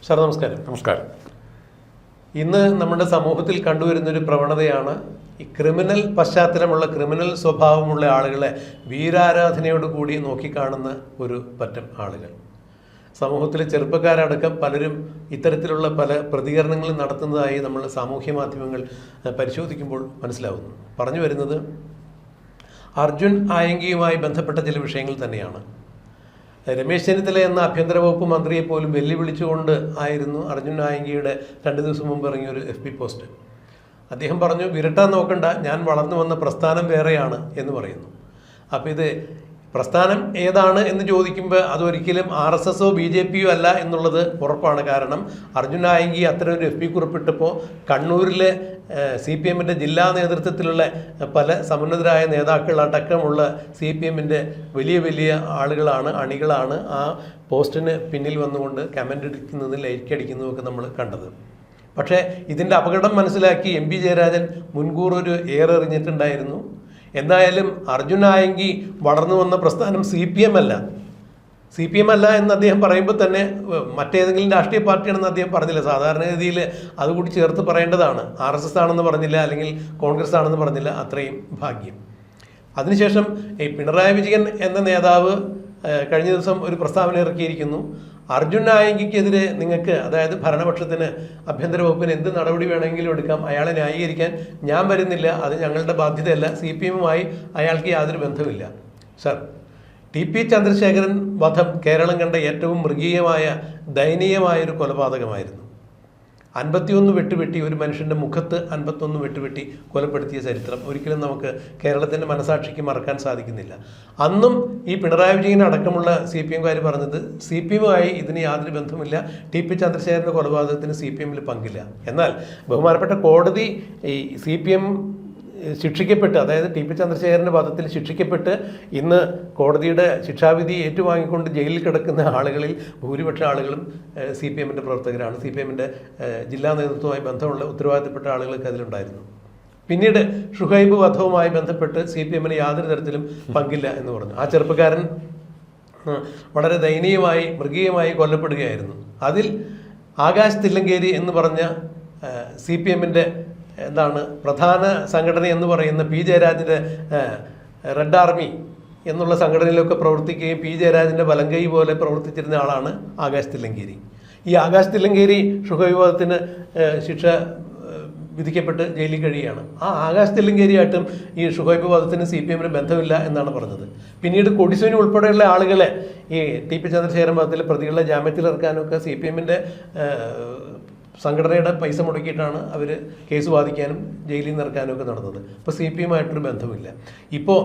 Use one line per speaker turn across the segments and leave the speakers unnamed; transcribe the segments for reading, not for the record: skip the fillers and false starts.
Sir നമസ്കാരം.
നമസ്കാരം.
ഇന്ന് നമ്മുടെ സമൂഹത്തിൽ കണ്ടുവരുന്നൊരു പ്രവണതയാണ് ഈ ക്രിമിനൽ പശ്ചാത്തലമുള്ള ക്രിമിനൽ സ്വഭാവമുള്ള ആളുകളെ വീരാരാധനയോടുകൂടി നോക്കിക്കാണുന്ന ഒരു പറ്റം ആളുകൾ. സമൂഹത്തിലെ ചെറുപ്പക്കാരടക്കം പലരും ഇത്തരത്തിലുള്ള പല പ്രതികരണങ്ങളും നടത്തുന്നതായി നമ്മൾ സാമൂഹ്യ മാധ്യമങ്ങൾ പരിശോധിക്കുമ്പോൾ മനസ്സിലാവുന്നു. പറഞ്ഞു വരുന്നത് അർജുൻ ആയങ്കിയുമായി ബന്ധപ്പെട്ട ചില വിഷയങ്ങൾ തന്നെയാണ്. രമേശ് ചെന്നിത്തല എന്ന ആഭ്യന്തര വകുപ്പ് മന്ത്രിയെ പോലും വെല്ലുവിളിച്ചുകൊണ്ട് ആയിരുന്നു അർജുൻ ആയങ്കിയുടെ 2 ദിവസം മുമ്പ് ഇറങ്ങിയൊരു FB പോസ്റ്റ്. അദ്ദേഹം പറഞ്ഞു, വിരട്ടാൻ നോക്കണ്ട, ഞാൻ വളർന്നു വന്ന പ്രസ്ഥാനം വേറെയാണ് എന്ന് പറയുന്നു. അപ്പോൾ ഇത് പ്രസ്ഥാനം ഏതാണ് എന്ന് ചോദിക്കുമ്പോൾ അതൊരിക്കലും RSSO BJPയോ അല്ല എന്നുള്ളത് ഉറപ്പാണ്. കാരണം അർജുൻ ആയങ്കി അത്തരം ഒരു FB കുറിപ്പിട്ടപ്പോൾ കണ്ണൂരിലെ CPMൻ്റെ ജില്ലാ നേതൃത്വത്തിലുള്ള പല സമുന്നതരായ നേതാക്കളടക്കമുള്ള CPMൻ്റെ വലിയ വലിയ ആളുകളാണ്, അണികളാണ് ആ പോസ്റ്റിന് പിന്നിൽ വന്നുകൊണ്ട് കമൻ്റ് അടിക്കുന്നതും ലൈക്ക് അടിക്കുന്നതുമൊക്കെ നമ്മൾ കണ്ടത്. പക്ഷേ ഇതിൻ്റെ അപകടം മനസ്സിലാക്കി MP ജയരാജൻ മുൻകൂർ ഒരു എറിഞ്ഞിട്ടുണ്ടായിരുന്നു. എന്തായാലും അർജുൻ ആയങ്കി വളർന്നു വന്ന പ്രസ്ഥാനം CPM അല്ല എന്ന് അദ്ദേഹം പറയുമ്പോൾ തന്നെ മറ്റേതെങ്കിലും രാഷ്ട്രീയ പാർട്ടിയാണെന്ന് അദ്ദേഹം പറഞ്ഞില്ല. സാധാരണഗതിയിൽ അതുകൂടി ചേർത്ത് പറയേണ്ടതാണ്. RSS ആണെന്ന് പറഞ്ഞില്ല, അല്ലെങ്കിൽ കോൺഗ്രസ് ആണെന്ന് പറഞ്ഞില്ല. അത്രയും ഭാഗ്യം. അതിനുശേഷം ഈ പിണറായി വിജയൻ എന്ന നേതാവ് കഴിഞ്ഞ ദിവസം ഒരു പ്രസ്താവന ഇറക്കിയിരിക്കുന്നു. അർജുൻ ആയങ്കിക്കെതിരെ നിങ്ങൾക്ക്, അതായത് ഭരണപക്ഷത്തിന്, ആഭ്യന്തര വകുപ്പിന് എന്ത് നടപടി വേണമെങ്കിലും എടുക്കാം, അയാളെ ന്യായീകരിക്കാൻ ഞാൻ വരുന്നില്ല, അത് ഞങ്ങളുടെ ബാധ്യതയല്ല, CPMുമായി അയാൾക്ക് യാതൊരു ബന്ധമില്ല. സർ, TP ചന്ദ്രശേഖരൻ വധം കേരളം കണ്ട ഏറ്റവും മൃഗീയമായ ദയനീയമായൊരു കൊലപാതകമായിരുന്നു. 51 വെട്ടുവെട്ടി, ഒരു മനുഷ്യൻ്റെ മുഖത്ത് 51 വെട്ടുവെട്ടി കൊലപ്പെടുത്തിയ ചരിത്രം ഒരിക്കലും നമുക്ക് കേരളത്തിൻ്റെ മനസാക്ഷിക്ക് മറക്കാൻ സാധിക്കുന്നില്ല. അന്നും ഈ പിണറായി വിജയൻ അടക്കമുള്ള CPMകാർ പറഞ്ഞത് CPMുമായി ഇതിന് യാതൊരു ബന്ധമില്ല, TP ചന്ദ്രശേഖരൻ്റെ കൊലപാതകത്തിന് CPMൽ പങ്കില്ല. എന്നാൽ ബഹുമാനപ്പെട്ട കോടതി ഈ CPM ശിക്ഷിക്കപ്പെട്ട്, അതായത് TP ചന്ദ്രശേഖരൻ്റെ വധത്തിൽ ശിക്ഷിക്കപ്പെട്ട് ഇന്ന് കോടതിയുടെ ശിക്ഷാവിധി ഏറ്റുവാങ്ങിക്കൊണ്ട് ജയിലിൽ കിടക്കുന്ന ആളുകളിൽ ഭൂരിപക്ഷ ആളുകളും CPMൻ്റെ പ്രവർത്തകരാണ്. CPMൻ്റെ ജില്ലാ നേതൃത്വവുമായി ബന്ധമുള്ള ഉത്തരവാദിത്തപ്പെട്ട ആളുകളൊക്കെ അതിലുണ്ടായിരുന്നു. പിന്നീട് ഷുഹൈബ് വധവുമായി ബന്ധപ്പെട്ട് CPMന് യാതൊരു തരത്തിലും പങ്കില്ല എന്ന് പറഞ്ഞു. ആ ചെറുപ്പക്കാരൻ വളരെ ദയനീയമായി മൃഗീയമായി കൊല്ലപ്പെടുകയായിരുന്നു. അതിൽ ആകാശ് തില്ലങ്കേരി എന്ന് പറഞ്ഞ CPMൻ്റെ പ്രധാന സംഘടന എന്ന് പറയുന്ന P ജയരാജൻ്റെ റെഡ് ആർമി എന്നുള്ള സംഘടനയിലൊക്കെ പ്രവർത്തിക്കുകയും P ജയരാജൻ്റെ വലങ്കൈ പോലെ പ്രവർത്തിച്ചിരുന്ന ആളാണ് ആകാശ് തില്ലങ്കേരി. ഈ ആകാശ് തില്ലങ്കേരി ഷുഹൈബ് വധത്തിന് ശിക്ഷ വിധിക്കപ്പെട്ട് ജയിലിൽ കഴിയുകയാണ്. ആ ആകാശ് തില്ലങ്കേരിയായിട്ടും ഈ ഷുഹൈബ് വധത്തിന് CPMന് ബന്ധമില്ല എന്നാണ് പറഞ്ഞത്. പിന്നീട് കൊടിസുനി ഉൾപ്പെടെയുള്ള ആളുകളെ ഈ TP ചന്ദ്രശേഖരൻ വധത്തിലെ പ്രതികളെ ജാമ്യത്തിലിറക്കാനൊക്കെ CPMൻ്റെ സംഘടനയുടെ പൈസ മുടക്കിയിട്ടാണ് അവർ കേസ് വാദിക്കാനും ജയിലിൽ നിന്ന് ഇറക്കാനും ഒക്കെ നടന്നത്. ഇപ്പോൾ CPMമായിട്ടൊരു ബന്ധമില്ല. ഇപ്പോൾ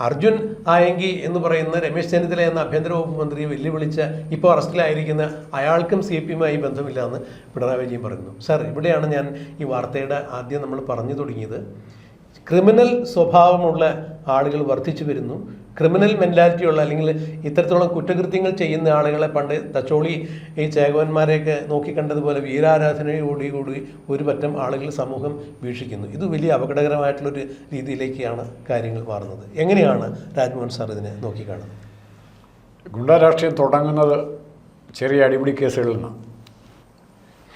അർജുൻ ആയങ്കി എന്ന് പറയുന്ന രമേശ് ചെന്നിത്തല എന്ന ആഭ്യന്തര വകുപ്പ് മന്ത്രിയെ വെല്ലുവിളിച്ച ഇപ്പോൾ അറസ്റ്റിലായിരിക്കുന്ന അയാൾക്കും CPMുമായി ബന്ധമില്ല എന്ന് പിണറായി വിജയൻ പറയുന്നു. സാർ, ഇവിടെയാണ് ഞാൻ ഈ വാർത്തയുടെ ആദ്യം നമ്മൾ പറഞ്ഞു തുടങ്ങിയത്. ക്രിമിനൽ സ്വഭാവമുള്ള ആളുകൾ വർദ്ധിച്ചു വരുന്നു. ക്രിമിനൽ മെൻറ്റാലിറ്റിയുള്ള, അല്ലെങ്കിൽ ഇത്തരത്തിലുള്ള കുറ്റകൃത്യങ്ങൾ ചെയ്യുന്ന ആളുകളെ പണ്ട് തച്ചോളി ഈ ചേകവന്മാരെയൊക്കെ നോക്കിക്കണ്ടതുപോലെ വീരാരാധനയോടുകൂടി ഒരു പറ്റം ആളുകൾ സമൂഹം വീക്ഷിക്കുന്നു. ഇത് വലിയ അപകടകരമായിട്ടുള്ളൊരു രീതിയിലേക്കാണ് കാര്യങ്ങൾ മാറുന്നത്. എങ്ങനെയാണ് രാജ്മോഹൻ സാർ ഇതിനെ നോക്കിക്കാണുന്നത്?
ഗുണ്ടാ രാഷ്ട്രീയം തുടങ്ങുന്നത് ചെറിയ അടിപിടി കേസുകളിൽ നിന്നാണ്.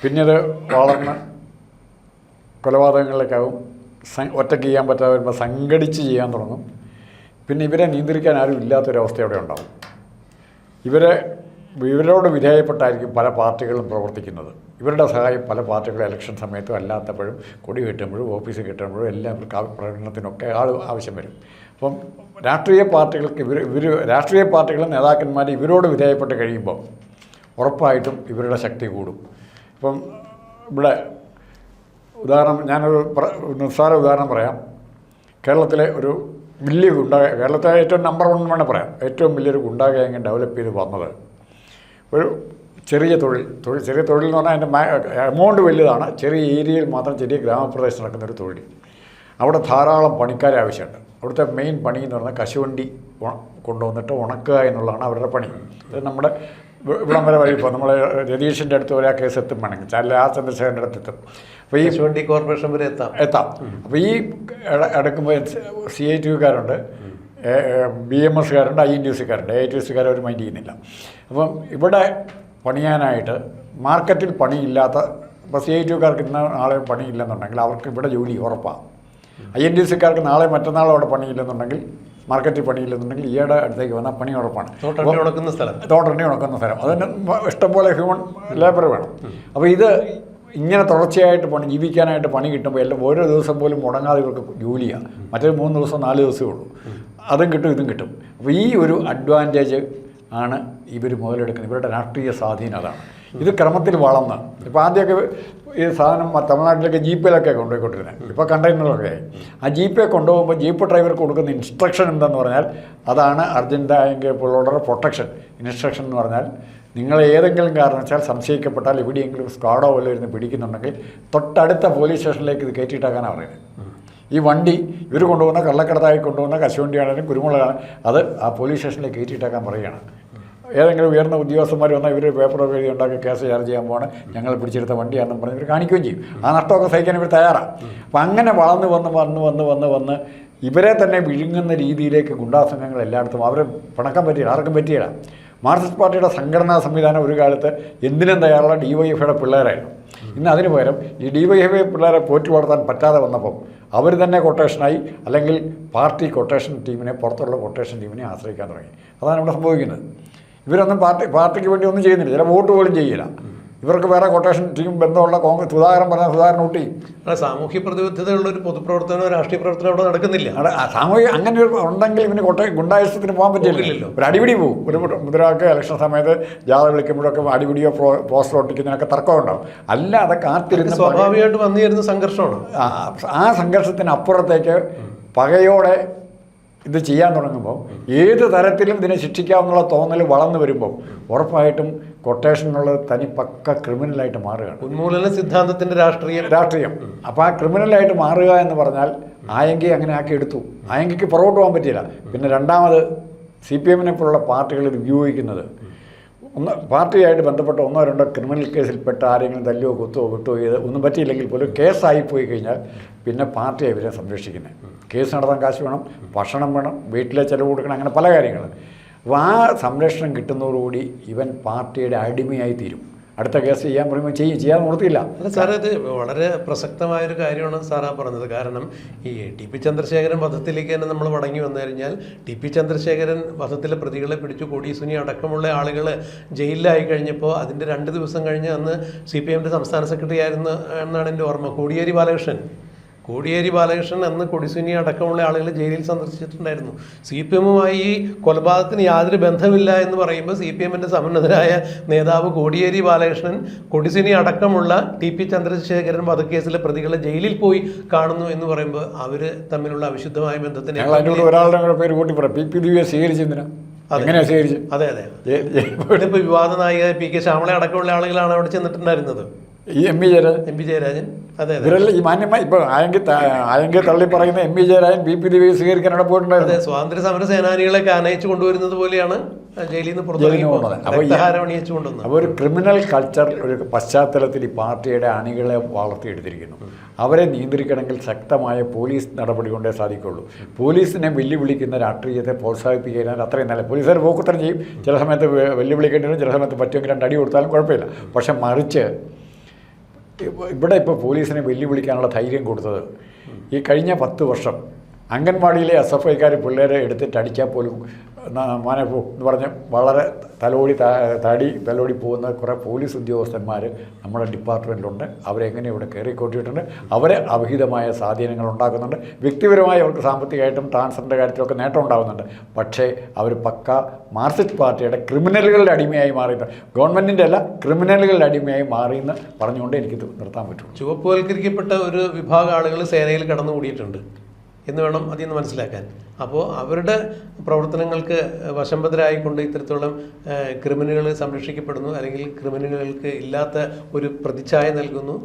പിന്നീട് വളർന്ന് കൊലപാതകങ്ങളിലേക്കാവും. ഒറ്റയ്ക്ക് ചെയ്യാൻ പറ്റാതെ വരുമ്പോൾ സംഘടിച്ച് ചെയ്യാൻ തുടങ്ങും. പിന്നെ ഇവരെ നിയന്ത്രിക്കാൻ ആരും ഇല്ലാത്തൊരവസ്ഥ അവിടെ ഉണ്ടാകും. ഇവരോട് വിധേയപ്പെട്ടായിരിക്കും പല പാർട്ടികളും പ്രവർത്തിക്കുന്നത്. ഇവരുടെ സഹായം പല പാർട്ടികളും ഇലക്ഷൻ സമയത്തും അല്ലാത്തപ്പോഴും, കൊടി കെട്ടുമ്പോഴും ഓഫീസ് കെട്ടുമ്പോഴും എല്ലാം പ്രകടനത്തിനൊക്കെ ആവശ്യം വരും. അപ്പം രാഷ്ട്രീയ പാർട്ടികളും നേതാക്കന്മാർ ഇവരോട് വിധേയപ്പെട്ട് കഴിയുമ്പോൾ ഉറപ്പായിട്ടും ഇവരുടെ ശക്തി കൂടും. ഇപ്പം ഇവിടെ ഞാനൊരു നിസ്സാര ഉദാഹരണം പറയാം. കേരളത്തിലെ ഒരു വലിയ കേരളത്തിലെ ഏറ്റവും നമ്പർ 1 വേണം പറയാം, ഏറ്റവും വലിയൊരു ഗുണ്ടാ ഗ്യാങ് ഡെവലപ്പ് ചെയ്ത് വന്നത് ഒരു ചെറിയ തൊഴിൽ എന്ന് പറഞ്ഞാൽ അതിൻ്റെ എമൗണ്ട് വലുതാണ്. ചെറിയ ഏരിയയിൽ മാത്രം, ചെറിയ ഗ്രാമപ്രദേശത്ത് നടക്കുന്നൊരു തൊഴിൽ. അവിടെ ധാരാളം പണിക്കാരെ ആവശ്യമുണ്ട്. അവിടുത്തെ മെയിൻ പണി എന്ന് പറഞ്ഞാൽ കശുവണ്ടി കൊണ്ടുവന്നിട്ട് ഉണക്കുക എന്നുള്ളതാണ് അവരുടെ പണി. നമ്മുടെ ഇവിടം വരെ വഴിപ്പോൾ നമ്മൾ രതീഷിൻ്റെ അടുത്ത് വരെ ആ കേസ് എത്തും വേണമെങ്കിൽ, ചന്ദ്രശേഖരൻ്റെ അടുത്ത് എത്തും. അപ്പോൾ ഈ
കശുവണ്ടി കോർപ്പറേഷൻ വരെ എത്താം.
അപ്പോൾ ഈ എടുക്കുമ്പോൾ CITUകാരുണ്ട്, BMSകാരുണ്ട്, INTUCകാരുണ്ട്. AITUCകാർ അവർ മൈൻഡ് ചെയ്യുന്നില്ല. അപ്പം ഇവിടെ പണിയാനായിട്ട് മാർക്കറ്റിൽ പണിയില്ലാത്ത ഇപ്പോൾ CITUകാർക്ക് ഇന്ന നാളെ പണിയില്ലെന്നുണ്ടെങ്കിൽ അവർക്ക് ഇവിടെ ജോലി ഉറപ്പാണ്. INTCക്കാർക്ക് നാളെ മറ്റന്നാളും അവിടെ പണിയില്ലെന്നുണ്ടെങ്കിൽ, മാർക്കറ്റിൽ പണിയില്ലെന്നുണ്ടെങ്കിൽ ഈയുടെ അടുത്തേക്ക് വന്നാൽ പണി ഉറപ്പാണ്.
തോട്ടണ്ടി ഉണക്കുന്ന സ്ഥലം
അതിന് ഇഷ്ടംപോലെ ഹ്യൂമൻ ലേബർ വേണം. അപ്പോൾ ഇത് ഇങ്ങനെ തുടർച്ചയായിട്ട് ജീവിക്കാനായിട്ട് പണി കിട്ടുമ്പോൾ എല്ലാം ഓരോ ദിവസം പോലും മുടങ്ങാതെ ഇവർക്ക് ജോലിയാണ്. മറ്റൊരു 3 ദിവസം 4 ദിവസമേ ഉള്ളൂ. അതും കിട്ടും ഇതും കിട്ടും. അപ്പോൾ ഈ ഒരു അഡ്വാൻറ്റേജ് ആണ് ഇവർ മുതലെടുക്കുന്നത്. ഇവരുടെ രാഷ്ട്രീയ സ്വാധീനം അതാണ്. ഇത് ക്രമത്തിൽ വളർന്ന് ഇപ്പോൾ ആദ്യമൊക്കെ ഈ സാധനം തമിഴ്നാട്ടിലൊക്കെ ജീപ്പിലൊക്കെ കൊണ്ടുപോയിക്കൊണ്ടിരുന്നത്, ഇപ്പോൾ കണ്ടെയ്നറൊക്കെ ആയി. ആ ജീപ്പെ കൊണ്ടുപോകുമ്പോൾ ജീപ്പ് ഡ്രൈവർക്ക് കൊടുക്കുന്ന ഇൻസ്ട്രക്ഷൻ എന്തെന്ന് പറഞ്ഞാൽ അതാണ് അർജൻറ്റായെങ്കിൽ പോലുള്ള പ്രൊട്ടക്ഷൻ. ഇൻസ്ട്രക്ഷൻ എന്ന് പറഞ്ഞാൽ നിങ്ങൾ ഏതെങ്കിലും കാരണവശാൽ സംശയിക്കപ്പെട്ടാൽ എവിടെയെങ്കിലും സ്ക്വാഡോ വല്ലതും ഇരുന്ന് പിടിക്കുന്നുണ്ടെങ്കിൽ തൊട്ടടുത്ത പോലീസ് സ്റ്റേഷനിലേക്ക് ഇത് കയറ്റിയിട്ടാക്കാനാണ് പറയുന്നത്. ഈ വണ്ടി ഇവർ കൊണ്ടുപോകുന്ന കള്ളക്കടത്തായി കൊണ്ടുപോകുന്ന കശുവണ്ടിയാണെങ്കിലും കുരുമുളകാണ് അത് ആ പോലീസ് സ്റ്റേഷനിലേക്ക് കയറ്റിയിട്ടാക്കാൻ പറയുകയാണ്. ഏതെങ്കിലും ഉയർന്ന ഉദ്യോഗസ്ഥന്മാർ വന്നാൽ ഇവർ പേപ്പറൊക്കെ എഴുതി ഉണ്ടാക്കി കേസ് ചാർജ് ചെയ്യാൻ പോകണം, ഞങ്ങൾ പിടിച്ചെടുത്ത വണ്ടിയാണെന്ന് പറഞ്ഞ് ഇവർ കാണിക്കുകയും ചെയ്യും. ആ നഷ്ടമൊക്കെ സഹിക്കാൻ ഇവർ തയ്യാറാണ്. അപ്പം അങ്ങനെ വന്ന് ഇവരെ തന്നെ വിഴുങ്ങുന്ന രീതിയിലേക്ക് ഗുണ്ടാസംഘങ്ങൾ എല്ലായിടത്തും അവരെ പിണക്കാൻ പറ്റിയില്ല, ആർക്കും പറ്റിയില്ല. മാർക്സിസ്റ്റ് പാർട്ടിയുടെ സംഘടനാ സംവിധാനം ഒരു കാലത്ത് എന്തിനും തയ്യാറുള്ള DYFIയുടെ പിള്ളേരായിരുന്നു. ഇന്ന് അതിന് പകരം ഈ DYFI പിള്ളേരെ പോറ്റി വളർത്താൻ പറ്റാതെ വന്നപ്പം അവർ തന്നെ കൊട്ടേഷനായി, അല്ലെങ്കിൽ പാർട്ടി കൊട്ടേഷൻ ടീമിനെ, പുറത്തുള്ള കൊട്ടേഷൻ ടീമിനെ ആശ്രയിക്കാൻ തുടങ്ങി. അതാണ് ഇവിടെ സംഭവിക്കുന്നത്. ഇവരൊന്നും പാർട്ടിക്ക് വേണ്ടി ഒന്നും ചെയ്യുന്നില്ല, ചില വോട്ട് പോലും ചെയ്യില്ല. ഇവർക്ക് വേറെ കൊട്ടേഷൻ ടീം ബന്ധമുള്ള കോൺഗ്രസ് സുധാകരൻ പറഞ്ഞാൽ സുധാകരൻ ഊട്ടി.
സാമൂഹ്യ പ്രതിബദ്ധതയുള്ള ഒരു പൊതുപ്രവർത്തനമോ രാഷ്ട്രീയ പ്രവർത്തനം അവിടെ നടക്കുന്നില്ല.
സാമൂഹിക അങ്ങനെ ഒരു ഉണ്ടെങ്കിൽ ഇവന് ഗുണ്ടായുസത്തിന് പോകാൻ പറ്റില്ലല്ലോ. ഒരു അടിപിടി പോകും. ഒരു മുദ്രാക്ക് ഇലക്ഷൻ സമയത്ത് ജാഥ വിളിക്കുമ്പോഴൊക്കെ അടിപിടിയോ പോസ്റ്റർ ഒട്ടിക്കുന്നതിനൊക്കെ തർക്കം ഉണ്ടാവും. അല്ലാതെ കാത്തിരുന്ന്
സ്വാഭാവികമായിട്ട് വന്നു ചേരുന്ന സംഘർഷമാണ്.
ആ സംഘർഷത്തിനപ്പുറത്തേക്ക് പകയോടെ ഇത് ചെയ്യാൻ തുടങ്ങുമ്പോൾ ഏത് തരത്തിലും ഇതിനെ ശിക്ഷിക്കാമെന്നുള്ള തോന്നൽ വളർന്നു വരുമ്പോൾ ഉറപ്പായിട്ടും കൊട്ടേഷൻ എന്നുള്ളത് തനി പക്ക ക്രിമിനലായിട്ട് മാറുകയാണ്.
ഉന്മൂലന സിദ്ധാന്തത്തിൻ്റെ രാഷ്ട്രീയം.
അപ്പോൾ ആ ക്രിമിനലായിട്ട് മാറുക എന്ന് പറഞ്ഞാൽ ആയെങ്കിൽ അങ്ങനെ ആക്കി എടുത്തു. ആയെങ്കിക്ക് പുറകോട്ട് പോകാൻ പറ്റിയില്ല. പിന്നെ രണ്ടാമത് CPM പോലുള്ള പാർട്ടികൾ ഇത് ഉപയോഗിക്കുന്നത് പാർട്ടിയായിട്ട് ബന്ധപ്പെട്ട 1 or 2 ക്രിമിനൽ കേസിൽപ്പെട്ട ആരെങ്കിലും തല്ലുകയോ കുത്തുകയോ വിട്ടുകയോ ചെയ്ത് ഒന്നും പറ്റിയില്ലെങ്കിൽ പോലും കേസായിപ്പോയി കഴിഞ്ഞാൽ പിന്നെ പാർട്ടിയെ ഇവരെ സംരക്ഷിക്കുന്നത്. കേസ് നടത്താൻ കാശ് വേണം, ഭക്ഷണം വേണം, വീട്ടിലെ ചിലവ് കൊടുക്കണം, അങ്ങനെ പല കാര്യങ്ങൾ. അപ്പോൾ ആ സംരക്ഷണം കിട്ടുന്നതോടുകൂടി ഇവൻ പാർട്ടിയുടെ അടിമയായി തീരും. അടുത്ത കേസ് ചെയ്യാൻ പറയുമ്പോൾ ചെയ്യാൻ നിർത്തിയില്ല.
അല്ല സാറേ, ഇത് വളരെ പ്രസക്തമായൊരു കാര്യമാണ് സാറാ പറഞ്ഞത്. കാരണം ഈ TP ചന്ദ്രശേഖരൻ വധത്തിലേക്ക് തന്നെ നമ്മൾ മടങ്ങി വന്നു കഴിഞ്ഞാൽ TP ചന്ദ്രശേഖരൻ വധത്തിലെ പ്രതികളെ പിടിച്ചു കൊടിസുനി അടക്കമുള്ള ആളുകൾ ജയിലിലായി കഴിഞ്ഞപ്പോൾ അതിൻ്റെ 2 ദിവസം കഴിഞ്ഞ് അന്ന് CPMൻ്റെ സംസ്ഥാന സെക്രട്ടറി ആയിരുന്നു എന്നാണ് എൻ്റെ ഓർമ്മ, കോടിയേരി ബാലകൃഷ്ണൻ അന്ന് കൊടിസുനി അടക്കമുള്ള ആളുകൾ ജയിലിൽ സന്ദർശിച്ചിട്ടുണ്ടായിരുന്നു. CPMുമായി ഈ കൊലപാതകത്തിന് യാതൊരു ബന്ധമില്ല എന്ന് പറയുമ്പോൾ CPMൻ്റെ സമുന്നതനായ നേതാവ് കോടിയേരി ബാലകൃഷ്ണൻ കൊടിസുനി അടക്കമുള്ള TP ചന്ദ്രശേഖരൻ വധക്കേസിലെ പ്രതികളെ ജയിലിൽ പോയി കാണുന്നു എന്ന് പറയുമ്പോൾ അവർ തമ്മിലുള്ള അവിശുദ്ധമായ ബന്ധത്തിന്
ഒരാളുടെ പേര് കൂട്ടി പറയാം, PP ദിവ്യ സ്വീകരിച്ചെന്തിനാ?
അതെ. ഇപ്പോൾ വിവാദ നായിക PK ശ്യാമള അടക്കമുള്ള ആളുകളാണ് അവിടെ ചെന്നിട്ടുണ്ടായിരുന്നത്.
ഈ MP ജയരാജൻ ഇവരെല്ലാം ഈ മാന്യമായി ഇപ്പോൾ ആയെങ്കിൽ തള്ളി പറയുന്ന MP ജയരാജൻ BP ദിവ്യ സ്വീകരിക്കാൻ അവിടെ പോയിട്ടുണ്ടായിരുന്നു.
സ്വാതന്ത്ര്യ സമര സേനാനികളെ ആനയിച്ചു കൊണ്ടുവരുന്നത് പോലെയാണ് ജയിലിൽ നിന്ന് പുറത്തുകൊണ്ടുവന്നത്.
അപ്പോൾ ഒരു ക്രിമിനൽ കൾച്ചർ ഒരു പശ്ചാത്തലത്തിൽ ഈ പാർട്ടിയുടെ അണികളെ വളർത്തിയെടുത്തിരിക്കുന്നു. അവരെ നിയന്ത്രിക്കണമെങ്കിൽ ശക്തമായ പോലീസ് നടപടി കൊണ്ടേ സാധിക്കുള്ളൂ. പോലീസിനെ വെല്ലുവിളിക്കുന്ന രാഷ്ട്രീയത്തെ പ്രോത്സാഹിപ്പിക്കാൻ അത്രയും നല്ല പോലീസുകാർ പോക്കുത്തരം ചെയ്യും. ചില സമയത്ത് വെല്ലുവിളിക്കേണ്ടി വരും, ചില സമയത്ത് പറ്റുമെങ്കിൽ 2 അടി കൊടുത്താലും കുഴപ്പമില്ല. പക്ഷെ മറിച്ച് ഇവിടെ ഇപ്പോൾ പോലീസിനെ വെല്ലുവിളിക്കാനുള്ള ധൈര്യം കൊടുത്തത് ഈ കഴിഞ്ഞ 10 വർഷം അംഗൻവാടിയിലെ SFIക്കാർ പിള്ളേരെ എടുത്തിട്ട് അടിച്ചാൽ പോലും മാനപ്പോ എന്ന് പറഞ്ഞ് വളരെ തലോടി പോകുന്ന കുറേ പോലീസ് ഉദ്യോഗസ്ഥന്മാർ നമ്മുടെ ഡിപ്പാർട്ട്മെൻറ്റിലുണ്ട്. അവരെങ്ങനെ ഇവിടെ കയറിക്കൊണ്ടിട്ടുണ്ട്, അവരെ അവിഹിതമായ സ്വാധീനങ്ങൾ ഉണ്ടാക്കുന്നുണ്ട്. വ്യക്തിപരമായി അവർക്ക് സാമ്പത്തികമായിട്ടും ട്രാൻസ്ഫറിൻ്റെ കാര്യത്തിലൊക്കെ നേട്ടം ഉണ്ടാകുന്നുണ്ട്. പക്ഷേ അവർ പക്ക മാർക്സിസ്റ്റ് പാർട്ടിയുടെ ക്രിമിനലുകളുടെ അടിമയായി മാറിയിട്ട്, ഗവൺമെൻറ്റിൻ്റെ അല്ല ക്രിമിനലുകളുടെ അടിമയായി മാറിയെന്ന് പറഞ്ഞുകൊണ്ട് എനിക്ക് നിർത്താൻ പറ്റും.
ചുവപ്പുവൽക്കരിക്കപ്പെട്ട ഒരു വിഭാഗം ആളുകൾ സേനയിൽ കടന്നുകൂടിയിട്ടുണ്ട് എന്ന് വേണം അതിൽ നിന്ന് മനസ്സിലാക്കാൻ. അപ്പോൾ അവരുടെ പ്രവർത്തനങ്ങൾക്ക് വശംബദ്ധരായിക്കൊണ്ട് ഇത്തരത്തോളം ക്രിമിനലുകൾ സംരക്ഷിക്കപ്പെടുന്നു, അല്ലെങ്കിൽ ക്രിമിനലുകൾക്ക് ഇല്ലാത്ത ഒരു പ്രതിച്ഛായ നൽകുന്നു.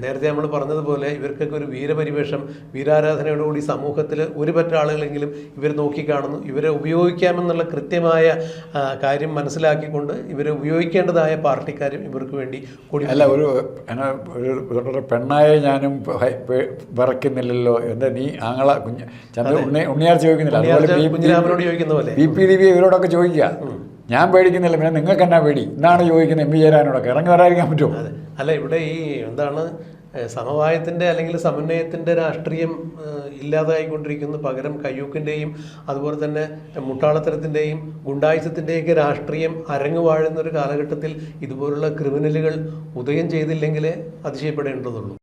നേരത്തെ നമ്മൾ പറഞ്ഞതുപോലെ ഇവർക്കൊക്കെ ഒരു വീരപരിവേഷം, വീരാരാധനയോടുകൂടി സമൂഹത്തിൽ ഒരു പറ്റ ആളുകളെങ്കിലും ഇവർ നോക്കിക്കാണുന്നു. ഇവരെ ഉപയോഗിക്കാമെന്നുള്ള കൃത്യമായ കാര്യം മനസ്സിലാക്കിക്കൊണ്ട് ഇവരെ ഉപയോഗിക്കേണ്ടതായ പാർട്ടിക്കാരും ഇവർക്ക് വേണ്ടി കൂടി
അല്ല. ഒരു പെണ്ണായ ഞാനും വിറയ്ക്കുന്നില്ലല്ലോ, എന്താ നീ ഉണ്ണിയാർ ചോദിക്കുന്നില്ല, അതുപോലെ
കുഞ്ഞിരാമനോട് ചോദിക്കുന്ന പോലെ
BP ദിവ്യ ഇവരോടൊക്കെ ചോദിക്കുക, ഞാൻ പേടിക്കുന്നില്ല, പിന്നെ നിങ്ങൾക്ക് എന്നാ പേടി എന്നാണ് ചോദിക്കുന്നത് MP ജയരാജനോടൊക്കെ. ഇറങ്ങി വരാതിരിക്കാൻ പറ്റുമോ?
അതെ, അല്ല ഇവിടെ ഈ എന്താണ് സമവായത്തിൻ്റെ അല്ലെങ്കിൽ സമന്വയത്തിൻ്റെ രാഷ്ട്രീയം ഇല്ലാതായിക്കൊണ്ടിരിക്കുന്നു. പകരം കയ്യൂക്കിൻ്റെയും അതുപോലെ തന്നെ മുട്ടാളത്തരത്തിൻ്റെയും ഗുണ്ടായുസത്തിൻ്റെയൊക്കെ രാഷ്ട്രീയം അരങ്ങുവാഴുന്ന ഒരു കാലഘട്ടത്തിൽ ഇതുപോലുള്ള ക്രിമിനലുകൾ ഉദയം ചെയ്തില്ലെങ്കിലേ അതിശയപ്പെടേണ്ടതുള്ളൂ.